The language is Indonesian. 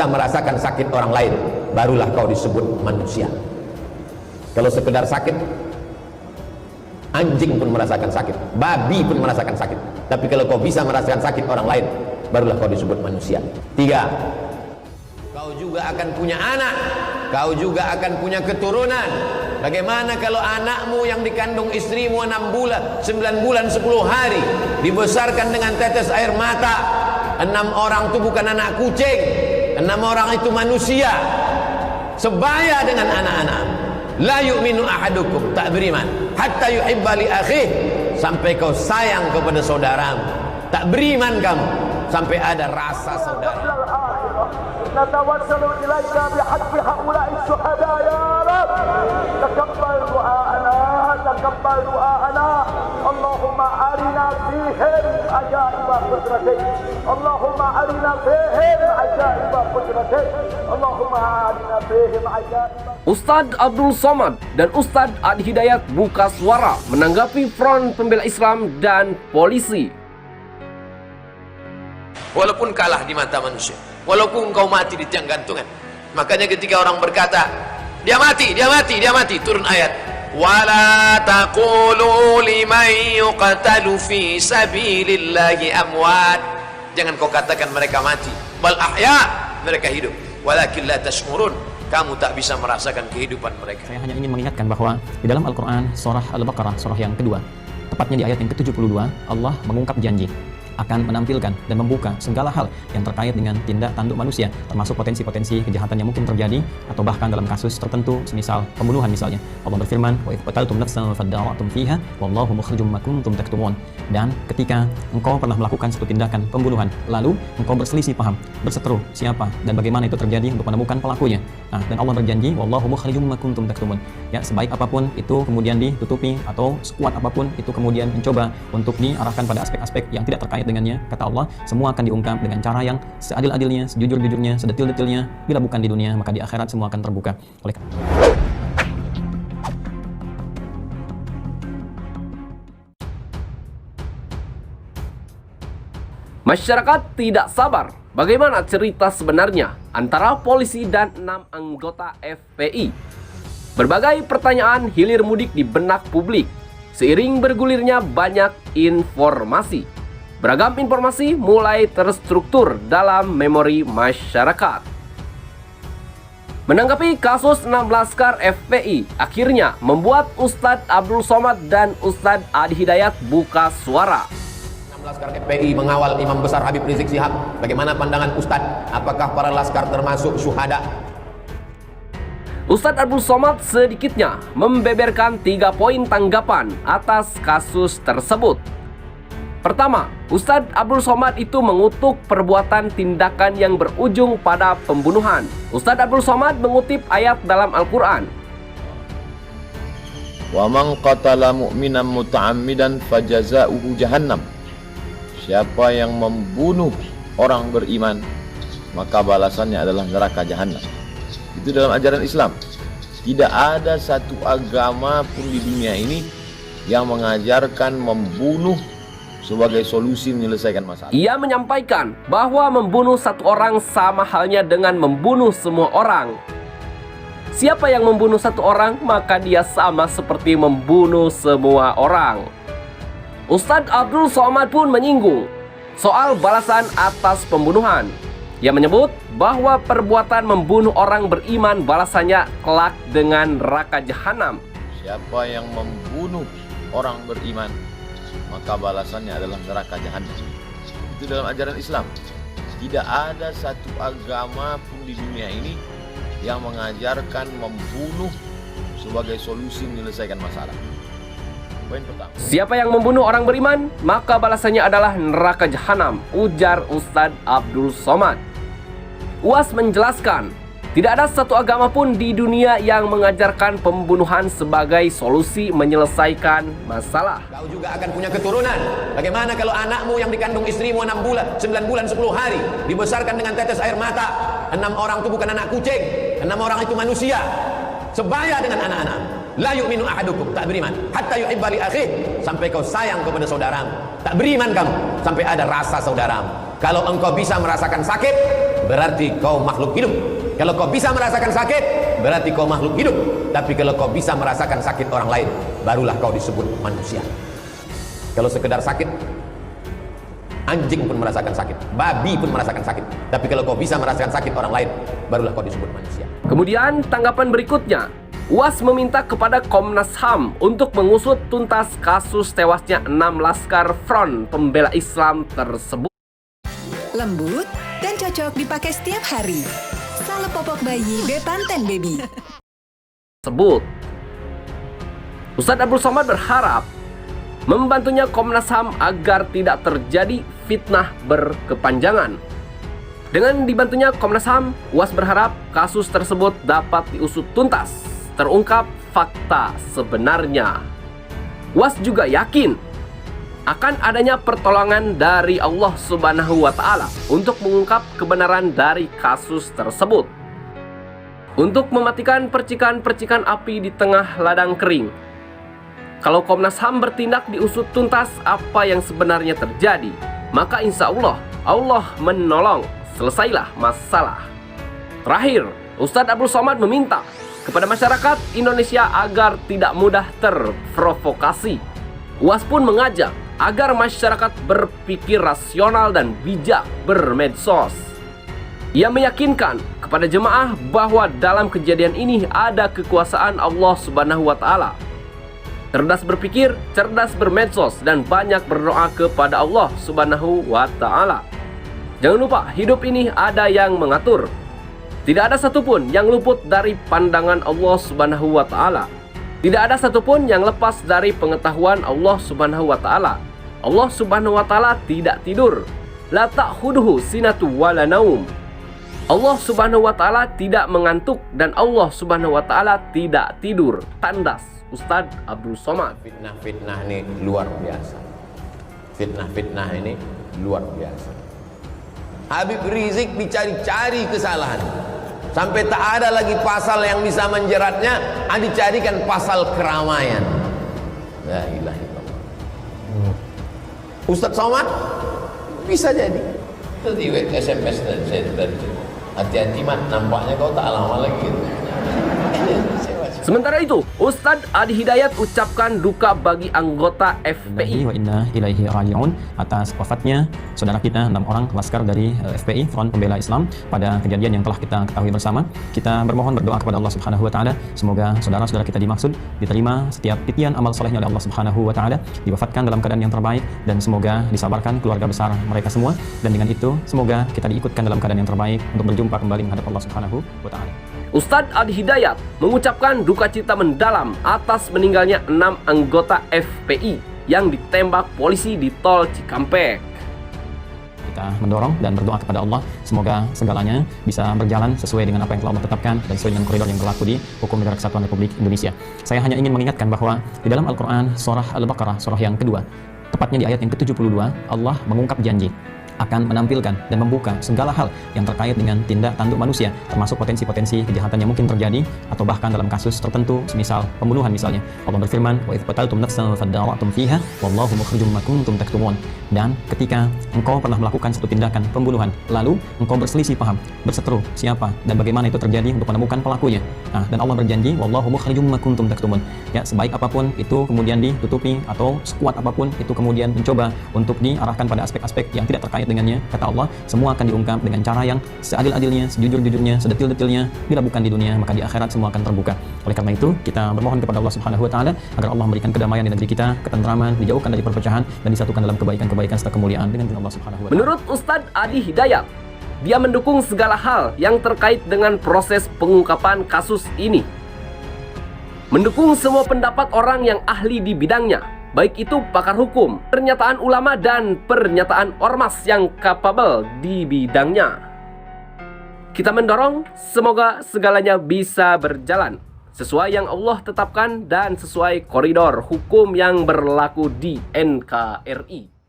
bisa merasakan sakit orang lain, barulah kau disebut manusia. Kalau sekedar sakit, anjing pun merasakan sakit, babi pun merasakan sakit. Tapi kalau kau bisa merasakan sakit orang lain, barulah kau disebut manusia. 3, kau juga akan punya anak, kau juga akan punya keturunan. Bagaimana kalau anakmu yang dikandung istrimu 6 bulan, 9 bulan 10 hari dibesarkan dengan tetes air mata? 6 orang itu bukan anak kucing, 6 orang itu manusia, sebaya dengan anak-anak. La yu'minu ahadukum, tak beriman hatta yuhibba li akhih, sampai kau sayang kepada saudaramu. Tak beriman kamu sampai ada rasa saudara. نتوسل إليك بحق هؤلاء الشهداء يا رب. تقبل دعاءنا، تقبل دعاءنا. اللهم أرنا فيهم عجائب قدرتك، اللهم أرنا فيهم عجائب قدرتك، اللهم أرنا فيهم عجائب. Ustadz Abdul Somad dan Ustadz Adi Hidayat buka suara menanggapi Front Pembela Islam dan polisi. Walaupun kalah di mata manusia, walaupun kau mati di tiang gantungan. Makanya ketika orang berkata, dia mati, dia mati, dia mati, turun ayat, wala taqulu liman yuqtalu fi sabilillahi amwat. Jangan kau katakan mereka mati, bal ahya, mereka hidup, walakin la tashkurun, kamu tak bisa merasakan kehidupan mereka. Saya hanya ingin mengingatkan bahwa di dalam Al-Quran surah Al-Baqarah, surah yang kedua, tepatnya di ayat yang ke-72, Allah mengungkap janji akan menampilkan dan membuka segala hal yang terkait dengan tindak tanduk manusia, termasuk potensi-potensi kejahatan yang mungkin terjadi, atau bahkan dalam kasus tertentu, semisal pembunuhan misalnya. Allah berfirman, wa idh qataltum nafsan fadara'tum fiha wallahu mukhrijum ma kuntum taktumun. Dan ketika engkau pernah melakukan suatu tindakan pembunuhan, lalu engkau berselisih paham, berseteru siapa dan bagaimana itu terjadi untuk menemukan pelakunya. Nah, dan Allah berjanji, wallahu mukhrijum ma kuntum taktumun. Ya, sebaik apapun itu kemudian ditutupi, atau sekuat apapun itu kemudian mencoba untuk diarahkan pada aspek-aspek yang tidak terkait dengannya, kata Allah, semua akan diungkap dengan cara yang seadil-adilnya, sejujur-jujurnya, sedetil-detilnya. Bila bukan di dunia, maka di akhirat semua akan terbuka. Oleh Masyarakat tidak sabar bagaimana cerita sebenarnya antara polisi dan 6 anggota FPI. Berbagai pertanyaan hilir mudik di benak publik seiring bergulirnya banyak informasi. Beragam informasi mulai terstruktur dalam memori masyarakat. Menanggapi kasus 6 laskar FPI akhirnya membuat Ustadz Abdul Somad dan Ustadz Adi Hidayat buka suara. 6 laskar FPI mengawal Imam Besar Habib Rizik Syihab. Bagaimana pandangan Ustadz? Apakah para laskar termasuk syuhada? Ustadz Abdul Somad sedikitnya membeberkan 3 poin tanggapan atas kasus tersebut. Pertama, Ustadz Abdul Somad itu mengutuk perbuatan tindakan yang berujung pada pembunuhan. Ustadz Abdul Somad mengutip ayat dalam Al-Quran. Wa man qatala mu'minan muta'ammidan fajaza'uhu jahannam. Siapa yang membunuh orang beriman, maka balasannya adalah neraka jahannam. Itu dalam ajaran Islam. Tidak ada satu agama pun di dunia ini yang mengajarkan membunuh sebagai solusi menyelesaikan masalah. Ia menyampaikan bahwa membunuh satu orang sama halnya dengan membunuh semua orang. Siapa yang membunuh satu orang, maka dia sama seperti membunuh semua orang. Ustadz Abdul Somad pun menyinggung soal balasan atas pembunuhan. Ia menyebut bahwa perbuatan membunuh orang beriman balasannya kelak dengan neraka jahanam. Siapa yang membunuh orang beriman, maka balasannya adalah neraka jahanam. Itu dalam ajaran Islam. Tidak ada satu agama pun di dunia ini yang mengajarkan membunuh sebagai solusi menyelesaikan masalah. Poin pertama. Siapa yang membunuh orang beriman, maka balasannya adalah neraka jahanam, ujar Ustadz Abdul Somad. UAS menjelaskan, tidak ada satu agama pun di dunia yang mengajarkan pembunuhan sebagai solusi menyelesaikan masalah. Kau juga akan punya keturunan. Bagaimana kalau anakmu yang dikandung istrimu 6 bulan, 9 bulan 10 hari dibesarkan dengan tetes air mata? 6 orang itu bukan anak kucing, 6 orang itu manusia, sebaya dengan anak-anak. La yu'minu ahadukum, tak beriman hatta yuhibba li akhih, sampai kau sayang kepada saudaramu. Tak beriman kamu sampai ada rasa saudaramu. Kalau engkau bisa merasakan sakit, berarti kau makhluk hidup. Kalau kau bisa merasakan sakit, berarti kau makhluk hidup. Tapi kalau kau bisa merasakan sakit orang lain, barulah kau disebut manusia. Kalau sekedar sakit, anjing pun merasakan sakit, babi pun merasakan sakit. Tapi kalau kau bisa merasakan sakit orang lain, barulah kau disebut manusia. Kemudian tanggapan berikutnya, UAS meminta kepada Komnas HAM untuk mengusut tuntas kasus tewasnya 6 laskar Front Pembela Islam tersebut. Lembut dan cocok dipakai setiap hari. Salep popok bayi Bepanthen Baby. Ustadz Abdul Somad berharap membantunya Komnas HAM agar tidak terjadi fitnah berkepanjangan. Dengan dibantunya Komnas HAM, UAS berharap kasus tersebut dapat diusut tuntas, terungkap fakta sebenarnya. UAS juga yakin akan adanya pertolongan dari Allah Subhanahu wa Ta'ala untuk mengungkap kebenaran dari kasus tersebut, untuk mematikan percikan-percikan api di tengah ladang kering. Kalau Komnas HAM bertindak diusut tuntas apa yang sebenarnya terjadi, maka insya Allah Allah menolong, selesailah masalah. Terakhir, Ustadz Abdul Somad meminta kepada masyarakat Indonesia agar tidak mudah terprovokasi. UAS pun mengajak agar masyarakat berpikir rasional dan bijak bermedsos. Ia meyakinkan kepada jemaah bahwa dalam kejadian ini ada kekuasaan Allah Subhanahu wa Ta'ala. Cerdas berpikir, cerdas bermedsos, dan banyak berdoa kepada Allah Subhanahu wa Ta'ala. Jangan lupa, hidup ini ada yang mengatur. Tidak ada satupun yang luput dari pandangan Allah Subhanahu wa Ta'ala. Tidak ada satupun yang lepas dari pengetahuan Allah Subhanahu wa Ta'ala. Allah Subhanahu wa Ta'ala tidak tidur. La ta'khuduhu sinatu wala naum. Allah Subhanahu wa Ta'ala tidak mengantuk dan Allah Subhanahu wa Ta'ala tidak tidur. Tandas Ustadz Abdul Somad. Fitnah-fitnah ini luar biasa. Fitnah-fitnah ini luar biasa. Habib Rizik dicari-cari kesalahan, sampai tak ada lagi pasal yang bisa menjeratnya, dicarikan pasal keramaian. La ilaha illallah. Ustadz Somad bisa jadi. Tadi SMS dan saya tadi, hati-hati mat, nampaknya kau tak lama lagi gitu. Sementara itu, Ustadz Adi Hidayat ucapkan duka bagi anggota FPI. Wa inna ilaihi raji'un atas wafatnya saudara kita 6 orang laskar dari FPI Front Pembela Islam pada kejadian yang telah kita ketahui bersama. Kita bermohon berdoa kepada Allah Subhanahu wa Ta'ala, semoga saudara-saudara kita dimaksud diterima setiap titian amal solehnya oleh Allah Subhanahu wa Ta'ala, diwafatkan dalam keadaan yang terbaik, dan semoga disabarkan keluarga besar mereka semua, dan dengan itu semoga kita diikutkan dalam keadaan yang terbaik untuk berjumpa kembali menghadap Allah Subhanahu wa Ta'ala. Ustadz Adi Hidayat mengucapkan duka cita mendalam atas meninggalnya 6 anggota FPI yang ditembak polisi di tol Cikampek. Kita mendorong dan berdoa kepada Allah, semoga segalanya bisa berjalan sesuai dengan apa yang telah Allah tetapkan dan sesuai dengan koridor yang berlaku di Hukum Negara Kesatuan Republik Indonesia. Saya hanya ingin mengingatkan bahwa di dalam Al-Quran surah Al-Baqarah, surah yang kedua, tepatnya di ayat yang ke-72, Allah mengungkap janji akan menampilkan dan membuka segala hal yang terkait dengan tindak tanduk manusia, termasuk potensi-potensi kejahatan yang mungkin terjadi, atau bahkan dalam kasus tertentu, semisal pembunuhan misalnya. Allah berfirman, wa idh qataltum nafsan fadara'tum fiha wallahu mukhrijum ma kuntum taktumun. Dan ketika engkau pernah melakukan satu tindakan pembunuhan, lalu engkau berselisih paham, berseteru siapa dan bagaimana itu terjadi untuk menemukan pelakunya. Nah, dan Allah berjanji, wallahu mukhrijum ma kuntum taktumun. Ya, sebaik apapun itu kemudian ditutupi, atau sekuat apapun itu kemudian mencoba untuk diarahkan pada aspek-aspek yang tidak terkait dengannya, kata Allah, semua akan diungkap dengan cara yang seadil-adilnya, sejujur-jujurnya, sedetil-detilnya. Bila bukan di dunia, maka di akhirat semua akan terbuka. Oleh karena itu, kita bermohon kepada Allah Subhanahu wa Ta'ala agar Allah memberikan kedamaian di negeri kita, ketentraman, dijauhkan dari perpecahan, dan disatukan dalam kebaikan-kebaikan serta kemuliaan dengan Allah Subhanahu wa Ta'ala. Menurut Ustadz Adi Hidayat, dia mendukung segala hal yang terkait dengan proses pengungkapan kasus ini, mendukung semua pendapat orang yang ahli di bidangnya, baik itu pakar hukum, pernyataan ulama, dan pernyataan ormas yang kapabel di bidangnya. Kita mendorong semoga segalanya bisa berjalan sesuai yang Allah tetapkan dan sesuai koridor hukum yang berlaku di NKRI.